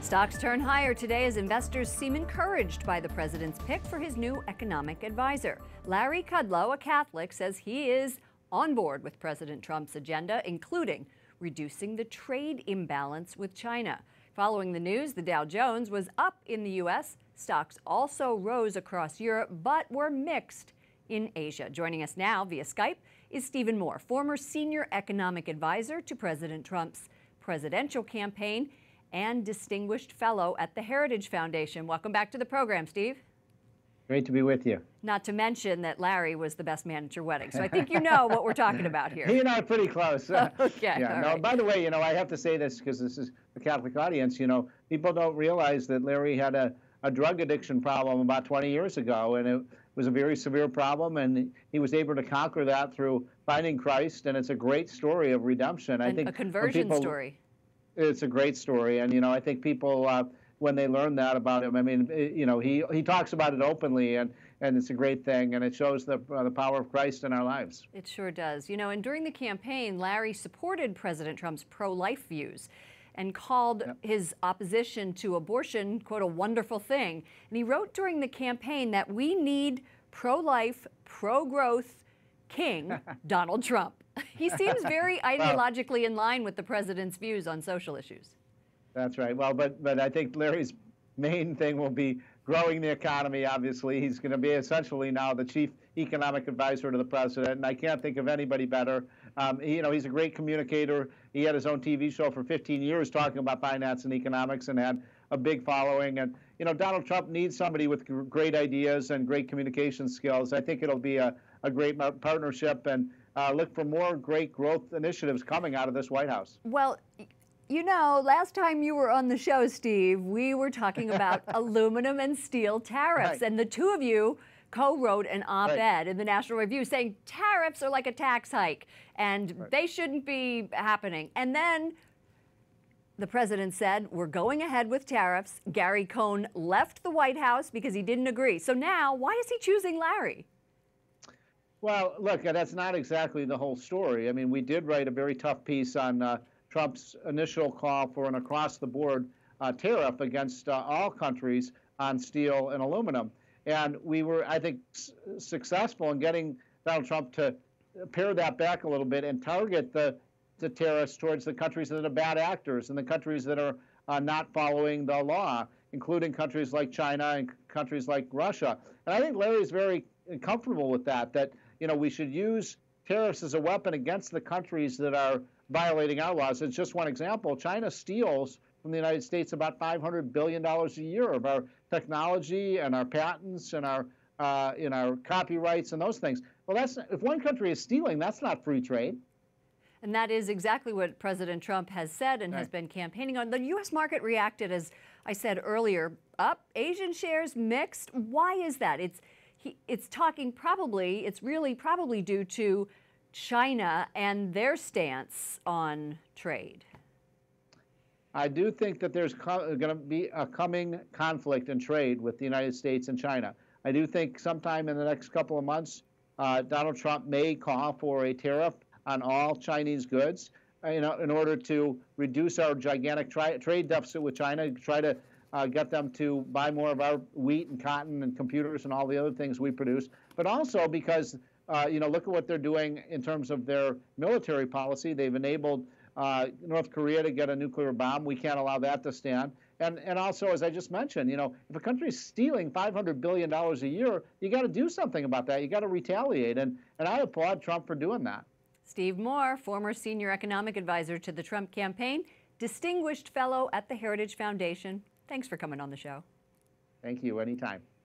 Stocks turn higher today as investors seem encouraged by the president's pick for his new economic advisor. Larry Kudlow, a Catholic, says he is on board with President Trump's agenda, including reducing the trade imbalance with China. Following the news, the Dow Jones was up in the U.S. Stocks also rose across Europe, but were mixed in Asia. Joining us now via Skype is Stephen Moore, former senior economic advisor to President Trump's presidential campaign and distinguished fellow at the Heritage Foundation. Welcome back to the program, Steve. Great to be with you. Not to mention that Larry was the best man at your wedding, so I think you know what we're talking about here. You know, pretty close. Okay. Yeah. No. Right. By the way, I have to say this because this is a Catholic audience. People don't realize that Larry had a drug addiction problem about 20 years ago, and it was a very severe problem, and he was able to conquer that through finding Christ, and it's a great story of redemption. I think a conversion story. It's a great story, and I think people when they learn that about him, I mean, he talks about it openly, and it's a great thing, and it shows the power of Christ in our lives. It sure does. And during the campaign, Larry supported President Trump's pro-life views and called his opposition to abortion, quote, a wonderful thing. And he wrote during the campaign that we need pro-life, pro-growth king Donald Trump. He seems very ideologically in line with the president's views on social issues. That's right. Well, but I think Larry's main thing will be growing the economy, obviously. He's going to be essentially now the chief economic advisor to the president, and I can't think of anybody better. He's a great communicator. He had his own TV show for 15 years talking about finance and economics and had a big following. And, Donald Trump needs somebody with great ideas and great communication skills. I think it'll be a great partnership, and look for more great growth initiatives coming out of this White House. Well, last time you were on the show, Steve, we were talking about aluminum and steel tariffs, and the two of you co-wrote an op-ed in the National Review saying tariffs are like a tax hike and they shouldn't be happening. And then the president said, we're going ahead with tariffs. Gary Cohn left the White House because he didn't agree. So now, why is he choosing Larry? Well, look, that's not exactly the whole story. I mean, we did write a very tough piece on Trump's initial call for an across-the-board tariff against all countries on steel and aluminum. And we were, I think, successful in getting Donald Trump to pare that back a little bit and target the tariffs towards the countries that are bad actors and the countries that are not following the law, including countries like China and countries like Russia. And I think Larry's very comfortable with that we should use tariffs as a weapon against the countries that are violating our laws. It's just one example. China steals from the United States about $500 billion a year of our technology and our patents and our copyrights and those things. Well, if one country is stealing, that's not free trade. And that is exactly what President Trump has said and has been campaigning on. The U.S. market reacted, as I said earlier, up. Asian shares mixed. Why is that? It's really probably due to China and their stance on trade. I do think that there's going to be a coming conflict in trade with the United States and China. I do think sometime in the next couple of months, Donald Trump may call for a tariff on all Chinese goods in order to reduce our gigantic trade deficit with China, try to get them to buy more of our wheat and cotton and computers and all the other things we produce, but also because, look at what they're doing in terms of their military policy. They've enabled North Korea to get a nuclear bomb. We can't allow that to stand. And also, as I just mentioned, if a country is stealing $500 billion a year, you got to do something about that. You got to retaliate. And I applaud Trump for doing that. Steve Moore, former senior economic advisor to the Trump campaign, distinguished fellow at the Heritage Foundation. Thanks for coming on the show. Thank you. Anytime.